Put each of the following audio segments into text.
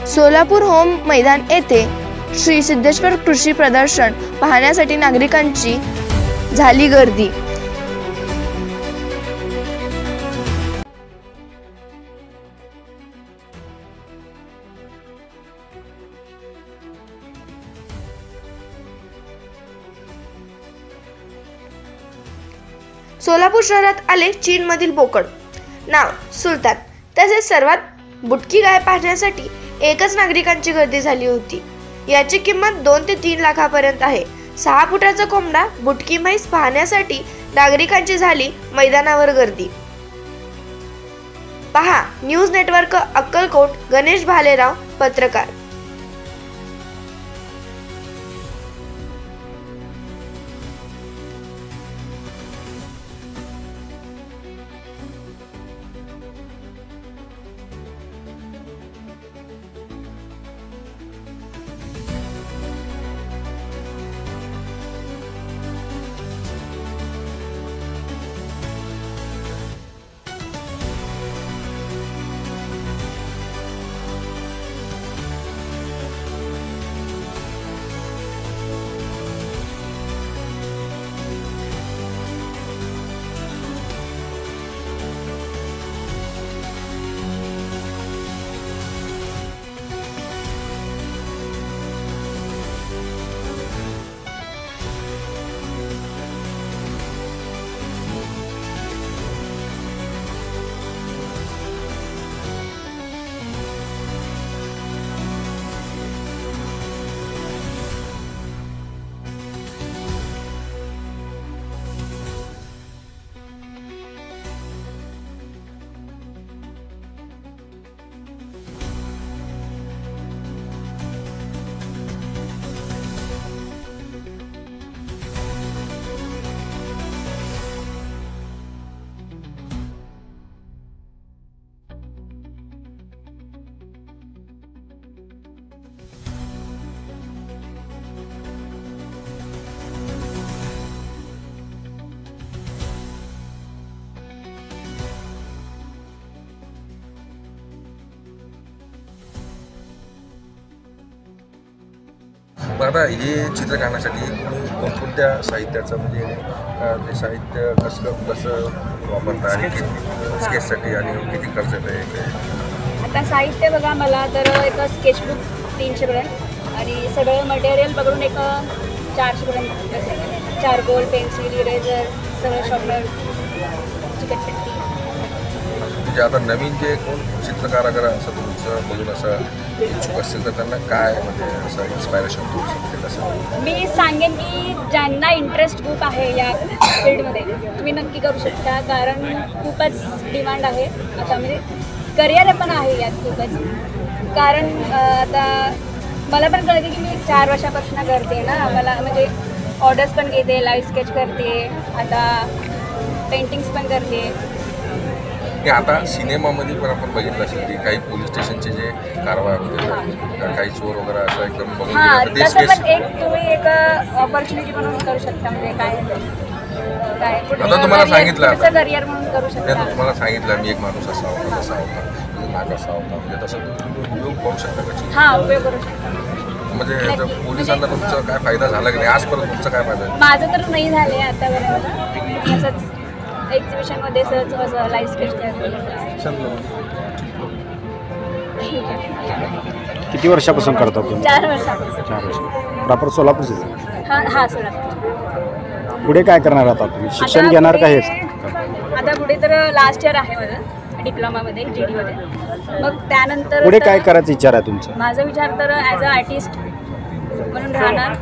Solapur home मैदान येथे श्री सिद्धेश्वर कृषी प्रदर्शन पाहण्यासाठी नागरिकांची झाली गर्दी। सोलापूर शहरात आले चीनमधील बोकड, नाव सुलतान। तसेच सर्वात बुटकी गाय पाहण्यासाठी एकच नागरिकांची गर्दी झाली होती। याची किंमत 2 ते 3 लाखापर्यंत आहे। 6 फुटाचा कोंबडा बुटकी म्हैस पाहण्यासाठी नागरिकांची झाली मैदानावर गर्दी। पहा न्यूज नेटवर्क अक्कलकोट, गणेश भालेराव, पत्रकार। आता हे चित्र काढण्यासाठी कोणकोणत्या साहित्याचं म्हणजे ते साहित्य कसं वापरता आणि स्केचसाठी आणि किती खर्च येते? आता साहित्य बघा, मला तर एक स्केचबुक 300 पर्यंत आणि सगळं मटेरियल पकडून एक 400 पर्यंत असेल। चारकोल, पेन्सिल, इरेझर, सगळं शॉर्पनर, चिकटपट्टी। म्हणजे आता नवीन जे कोण चित्रकार अगर असं तुमचं बघून असं इच्छुक असतील तर त्यांना काय म्हणजे असं इन्स्पायरेशन देऊ शकते कसं? मी सांगेन की ज्यांना इंटरेस्ट खूप आहे या फील्डमध्ये तुम्ही नक्की करू शकता, कारण खूपच डिमांड आहे आता, म्हणजे करिअर पण आहे यात खूपच। कारण आता मला पण कळते की मी 4 वर्षापासून करते ना, मला म्हणजे ऑर्डर्स पण घेते, लाईव्ह स्केच करते, आता पेंटिंग्स पण करते। आता सिनेमामध्ये पण आपण बघितलं असेल की काही पोलीस स्टेशनचे जे कारवाई होते, काही चोर वगैरे असं एकदम बघून तसं पण एक तुम्ही एक ऑपॉर्च्युनिटी म्हणून करू शकता, म्हणजे काय आता तुम्हाला सांगितलं करिअर म्हणून करू शकता। तुम्हाला सांगितलं मी एक माणूस असा होता, तसा होता, नाक असा होता, म्हणजे तसं तुम्ही उपयोग करू शकता का? उपयोग करू शकता। म्हणजे पोलिसांना तुमचा काय फायदा झाला की नाही आजपर्यंत? तुमचा काय फायदा? माझं तर नाही झाले आतापर्यंत, असंच एक्झिबिशनमध्ये सहज असं लाईव्ह स्केच करते। किती वर्षापासून करता तुम्ही? 4 वर्षापासून। 4 वर्ष। प्रॉपर सोलापूरचे? हां सोलापूर। पुढे काय करणार आता तुम्ही? शिक्षण घेणार का हेच? आता पुढे तर लास्ट इयर आहे माझं डिप्लोमामध्ये, GD मध्ये। मग त्यानंतर पुढे काय करायचं विचार आहे तुमचा? माझा विचार तर ॲज अ आर्टिस्ट म्हणून राहणार,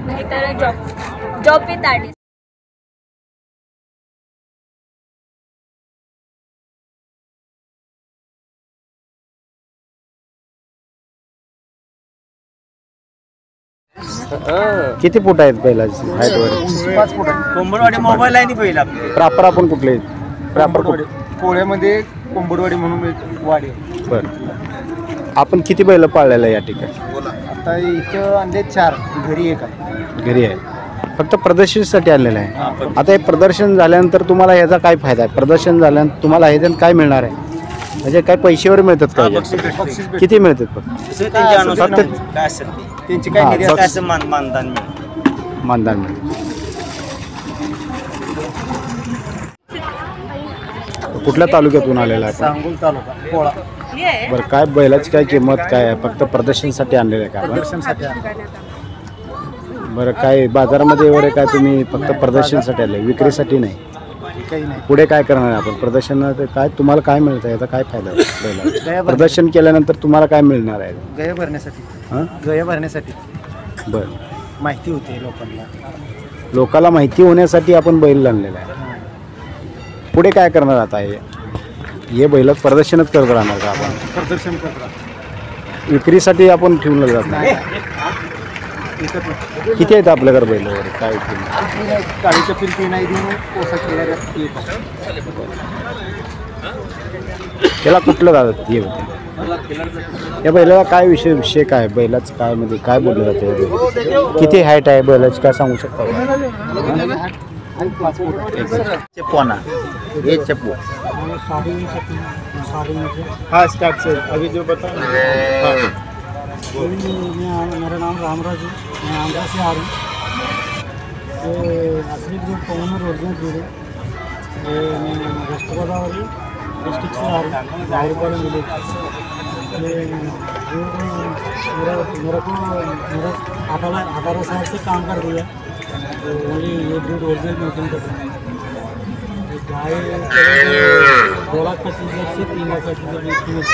नाहीतर जॉब विथ आर्टिस्ट। किती फूट आहेत बैलाची हाईट वगैरे? 5 फूट. कोंबडवाडी मोबाईल आहे बैल आपले। प्रॉपर आपण कुठले? प्रॉपर कोळ्यामध्ये कोंबडवाडी म्हणून एक वाडी आहे। बरं, आपण किती बैल पाळलेलं या ठिकाणी? आता इथं आणले 4, घरी 1 आहे। घरी आहे। फक्त प्रदर्शनासाठी आलेलं आहे. आता हे प्रदर्शन झाल्यानंतर तुम्हाला ह्याचा काय फायदा आहे? प्रदर्शन झाल्यानंतर तुम्हाला ह्याच्यात काय मिळणार आहे? म्हणजे काय पैशावर मिळतात काय? बक्षीस किती मिळतात फक्त त्यांच्या अनुसार फक्त काय असेल ते. त्यांची काय हा, निधी असेल बक्षीस. असं मानधन मिळेल. मानधन मिळतं? कुठल्या तालुक्यातून आलेला आहे? सांगोल तालुका पोळा बरं, काय बैलाची काय किंमत काय आहे? फक्त प्रदर्शनासाठी आणलेलं आहे का आपण? प्रदर्शनसाठी बरं, काय बाजारामध्ये वगैरे काय तुम्ही फक्त प्रदर्शनासाठी आले, विक्रीसाठी नाही? काही नाही. पुढे काय करणार आहे आपण प्रदर्शनात? काय तुम्हाला काय मिळतं, याचा काय फायदा आहे बैलाला? गया प्रदर्शन केल्यानंतर तुम्हाला काय मिळणार आहे? गया भरण्यासाठी हां, गया भरण्यासाठी बरं. माहिती होते लोकांना. लोकाला माहिती होण्यासाठी आपण बैल आणलेला आहे. पुढे काय करणार आता हे बैल प्रदर्शनच करत राहणार का आपण? प्रदर्शन करतात. विक्रीसाठी आपण ठेवलं जात नाही? किती आहेत आपल्याकडे बैल वगैरे काय किंमत? काळीच्या पिलटी नाही देऊन पोसा केल्या त्याला कुठलं जातात हे होते? या बैलाला काय विषय काय बैलाचं काय म्हणजे काय बोललं जातं? किती हाईट आहे बैलाची काय सांगू शकता का? चप्पू ये चप्पू हाँ स्टार्ट से अभी जो बता मेरा नाम रामराज है, मैं आंध्रा से आ रहा हूँ। ये असली ग्रुप पवन ओरिजिनल ग्रुप है। ये मैं वेस्ट गोदावरी डिस्ट्रिक्ट से आ रहा हूँ, गायरपालम विलेज। ये मेरे को मेरा 18 साल से काम कर दिया, तो ओनली ये ब्रीड ओरिजिनल मेंटेन कर रहा हूँ। गाय 2 लाख 25 हज़ार से 3 लाख 25 हज़ार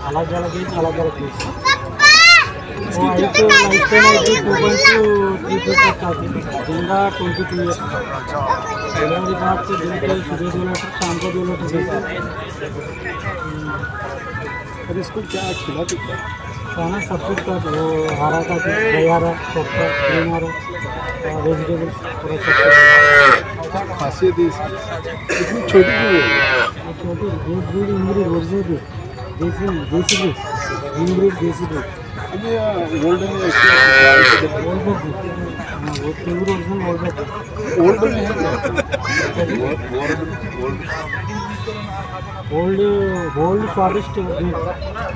अलग अलग एज अलग अलग प्लेस। लाइफ टाइम आई थी 2.3 फीट तक आती थी, जिंदा 22 ईयर्स। डिलीवरी बाद से दिन के सुबह 2 लीटर शाम को 2 लीटर देती। और इसको क्या खिलाते क्या? खाना सब कुछ का वो हरा का दही हरा चौका ग्रीन हरा वेजिटेबल्स पूरा सब खासियत है इसकी? इतनी छोटी क्यों है? छोटी ये ब्रीड इंग्री ओरिजिनल ब्रीड देसी ब्रीड इंग्री देसी breed golden old pure original old में है ओल्ड स्वादिष्ट ब्रीड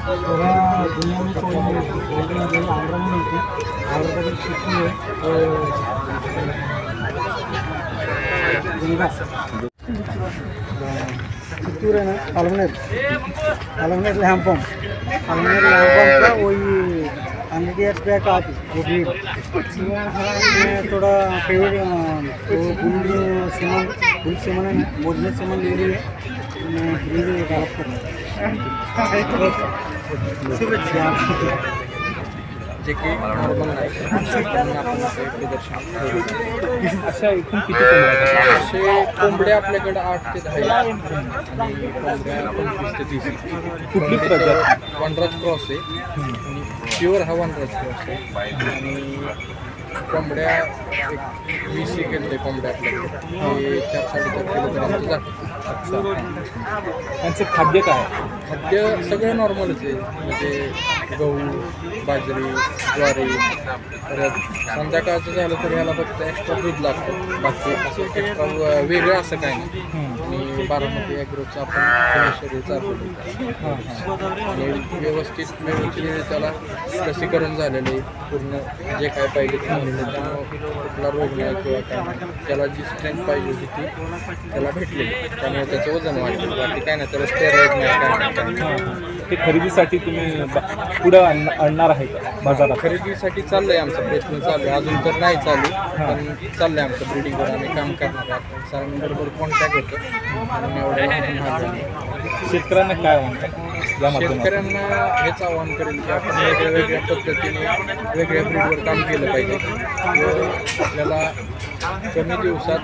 पूरा दुनिया में कोई नहीं। आंध्रा में मिलती है, आंध्र प्रदेश सिटी है चित्तूर है ना, अलमनेर लैंपम का वही 100 ईयर्स बैक आती वो ब्रीड। मैं थोड़ा बुल सेमन है ना, ओरिजिनल सेमन ले ली है, मैं ब्रीड डेवलप कर रहा हूँ। जे की नॉर्मल नाही आपण असं प्रदर्शन अशा एकूण किती कोंबड्या? असे कोंबड्या आपल्याकडे 8 ते 10 आहेत आणि कोंबड्या 25 ते 30 कुठली प्रजाती? वनराज क्रॉस आहे आणि प्युअर हा वनराज क्रॉस आहे आणि कोंबड्या एक 20 घेतले कोंबड्या आपल्याकडे ते 4-4.5 किलोपर्यंत जातात. त्यांचं खाद्य काय आहे? खाद्य सगळं नॉर्मलच आहे, म्हणजे गहू बाजरी ज्वारी, परत संध्याकाळचं झालं तर ह्याला फक्त एक्स्ट्रा दूध लागतं, बाकी असं एक्स्ट्रा वेगळं असं काय नाही. आणि बारामती ॲग्रोचं आपण शरीर चालवलं आणि व्यवस्थित त्याला लसीकरण झालेलं आहे, पूर्ण जे काय पाहिजे ते झालेलं, त्यामुळं कुठला रोग नाही किंवा काय नाही. त्याला जी स्ट्रेंथ पाहिजे होती ती त्याला भेटलेली, त्यामुळे त्याचं वजन वाढलं, बाकी काय नाही. त्याला स्टेरॉइड नाही काय नाही. ते खरेदीसाठी तुम्ही पुढं आणणार आहे का बाजारात? खरेदीसाठी चाललंय आमचा प्रयत्न चालू आहे, अजून तर नाही चालू पण चाललंय आमचं ब्रीडिंगवर आम्ही काम करणार आहे. सरांबरोबर कॉन्टॅक्ट होतं म्हणून एवढं. शेतकऱ्यांना काय म्हणतात या माध्यमातून? शेतकऱ्यांना हेच आवाहन करेल की आपण वेगळ्या पद्धतीने वेगळ्या ब्रीडवर काम केलं पाहिजे व आपल्याला कमी दिवसात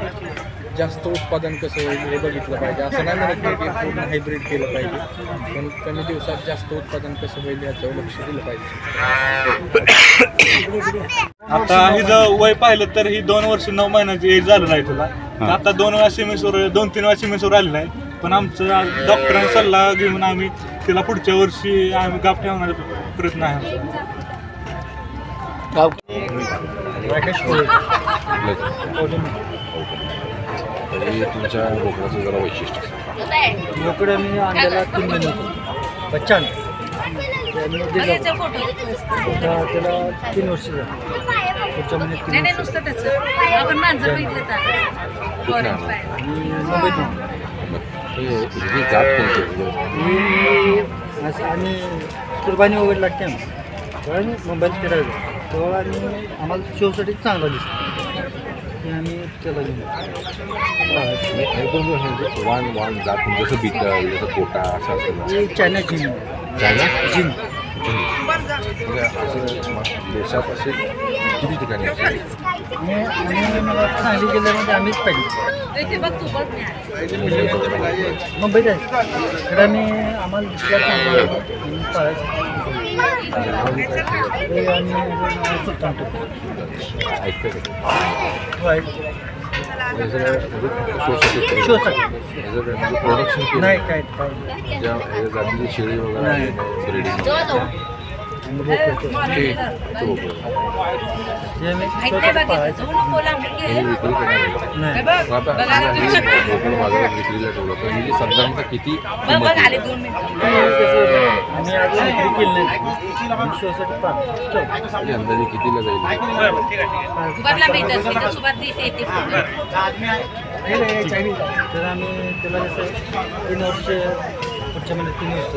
जास्त उत्पादन कसं होईल हे बघितलं पाहिजे. असं नाही म्हणत नाही की पूर्ण हायब्रिड केलं पाहिजे, पण कमी दिवसात जास्त उत्पादन कसं होईल याच्यावर लक्ष दिलं पाहिजे. आता हिचं वय पाहिलं तर ही 2 वर्ष 9 महिन्याची एज झालं नाही तुला. आता 2-3 वेळा सिमेसवर आलेलं आहे, पण आमचा डॉक्टरांचा सल्ला घेऊन आम्ही तिला पुढच्या वर्षी आम्ही गाप ठेवण्याचा प्रयत्न आहे आमचा. तरी तुमच्या बोकडाचं जरा वैशिष्ट्य असतं. बोकडं मी आणलेला 3 महिने होतो बच्चा त्याला 3 वर्ष झालं. पुढच्या महिन्यात 3 वर्ष. कुठलं आणलं? आणि मुंबईत ही जात कोणती? असं आणि कुर्बानी वगैरे लागते आम्ही तेव्हा मी मुंबईत फिरायला तेव्हा आणि आम्हाला शोसाठी चांगला दिसतो ते आम्ही त्याला घेऊन वाण जात जसं बिकल जसं कोटा असं असतं. चायना जिम जिम असं देशात असे किती ठिकाणी असेल? आणि मला सांगली जिल्ह्यामध्ये आम्हीच पाहिजे मुंबईत आहे तर आम्ही आम्हाला दुसऱ्या चांगला पाळायचं प्रोडक्शन नाही काय जातीची शेळी वगैरे ब्रिडिंग विक्रीला ठेवलं तर म्हणजे साधारणतः किती अंदाजे कितीला जाईल? तर आम्ही त्याला कसं 3 वर्ष पुढच्या महिन्यात 3 वर्ष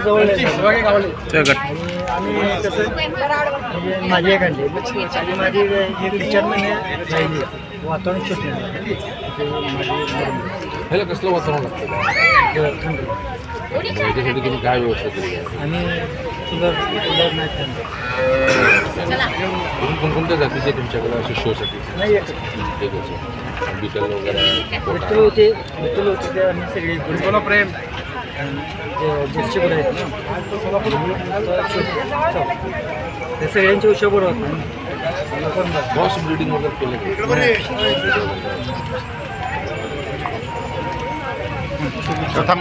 जवळ आणि आम्ही कसं म्हणजे माझी एक आणली आणि माझी एक 4 महिने राहिली वातावरण छोटे ह्याला कसलं वातावरण लागतं? याच्यासाठी तुम्ही काय व्यवस्था केली? आणि कूलर नाही कोणकोणत्या जातीचे तुमच्याकडे असे शोसाठी? नाही एकच बिटल वगैरे होते ते आम्ही सगळे प्रेम जर्सी बरं आहेत ते सगळ्यांचे उशा बरोबर होत क्रॉस ब्रीडिंग वगैरे केलं? आता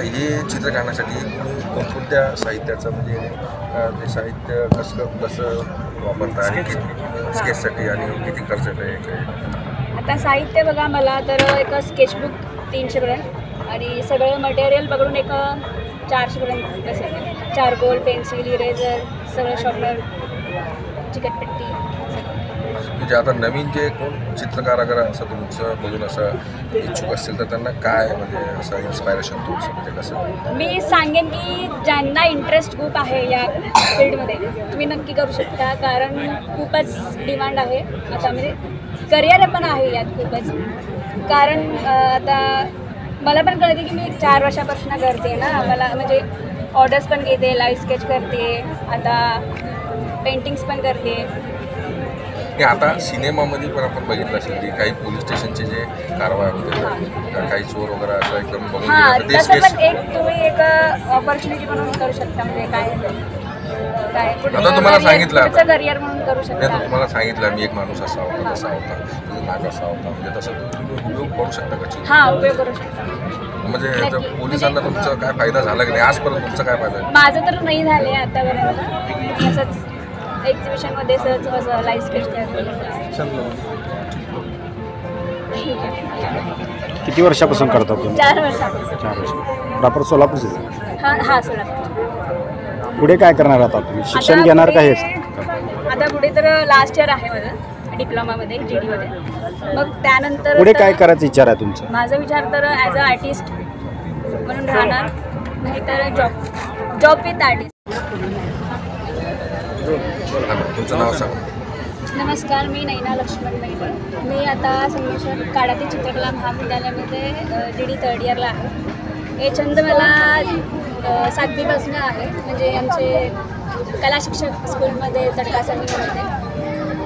हे चित्र काढण्यासाठी तुम्ही कोणकोणत्या साहित्याचं म्हणजे ते साहित्य कसं वापरता आणि स्केचसाठी आणि किती खर्च आहे? आता साहित्य बघा मला तर एक स्केचबुक 300पर्यंत आणि सगळं मटेरियल पकडून एक 400पर्यंत असेल. चारकोल, पेन्सिल, इरेझर, सगळं शॉर्पनर, चिकटपट्टी. म्हणजे आता नवीन जे कोण चित्रकार अगर असं तुमचं बघून असं इच्छुक असतील तर त्यांना काय म्हणजे असं इन्स्पायरेशन तुमचं म्हणजे कसं? मी सांगेन की ज्यांना इंटरेस्ट खूप आहे या फील्डमध्ये तुम्ही नक्की करू शकता कारण खूपच डिमांड आहे आता म्हणजे करिअर पण आहे यात खूपच. कारण आता मला पण कळते की मी 4 वर्षापासून करते ना मला म्हणजे ऑर्डर्स पण घेते, लाईव्ह स्केच करते, आता पेंटिंग्स पण करते. आता सिनेमामध्ये पण आपण बघितलं असेल की काही पोलीस स्टेशनचे जे कारवाई होते काही चोर वगैरे असं एकदम बघून तसं पण एक तुम्ही एक ऑपॉर्च्युनिटी म्हणून करू शकता म्हणजे काय आता तुम्हाला सांगितलं करिअर म्हणून करू शकता. तुम्हाला सांगितलं मी एक माणूस असा होता तसा होता तुझा नाग असा होता म्हणजे तसं तुम्ही उपयोग करू शकता का? हां उपयोग करू शकता. म्हणजे पोलिसांना तुमचा काय फायदा झाला की नाही आजपर्यंत तुमचा काय फायदा? माझं तर नाही झाले आतापर्यंत असंच एक्झिबिशनमध्ये सहज असं लाईव्ह स्केच किती वर्षापासून करता तुम्ही? 4 वर्षापासून. 4 वर्ष. प्रॉपर सोलापूरचे? हां सोलापूर. पुढे काय करणार आता तुम्ही? शिक्षण घेणार का हेच? आता पुढे तर लास्ट इयर आहे माझं डिप्लोमामध्ये GDमध्ये. मग त्यानंतर पुढे काय करायचं विचार आहे तुमचा? माझा विचार तर ॲज अ आर्टिस्ट म्हणून राहणार नाहीतर जॉब विथ आर्टिस्ट. तुमचं नाव सांगा. नमस्कार, मी नैना लक्ष्मण मैले. मी आता संगमेश्वर काडाती चित्रकला महाविद्यालयामध्ये DD थर्ड इयरला आहे. हे छंद मला 7वीपासून आहे. म्हणजे आमचे कला शिक्षक स्कूलमध्ये तडकासाठी होते,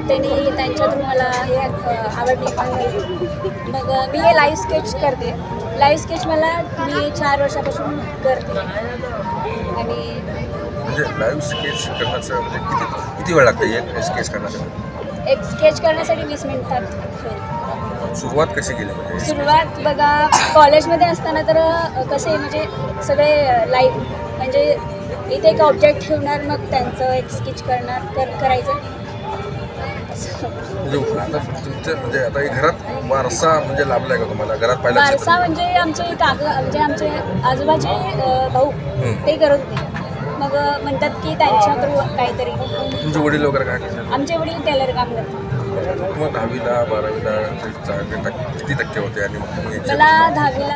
त्यांनी त्यांच्या थ्रू मला हे आवड निर्माण झाली. मग मी हे लाईव्ह स्केच करते. लाईव्ह स्केच मी 4 वर्षापासून करते. आणि म्हणजे लाईव्ह स्केच करण्याचं म्हणजे किती वेळ लागते एक स्केच करण्यासाठी? एक स्केच करण्यासाठी 20 मिनिटात होईल. सुरुवात कशी केली म्हणजे? सुरुवात बघा, कॉलेजमध्ये असताना तर कसे म्हणजे सगळे लाईव्ह म्हणजे इथे एक ऑब्जेक्ट ठेवणार, मग त्यांचं एक स्केच करायचं. म्हणजे आता तुमचं म्हणजे आता हे घरात वारसा म्हणजे लाभलाय का तुम्हाला? घरात पाहिलं वारसा म्हणजे आमचे आजोबाचे भाऊ ते करत होते. मग म्हणतात की त्यांच्या थ्रू काहीतरी. तुमचे वडील वगैरे काय करतात? आमचे वडील टेलर काम करतात. मग 10वीला 12वीला किती टक्के होते आणि मग मला 10वीला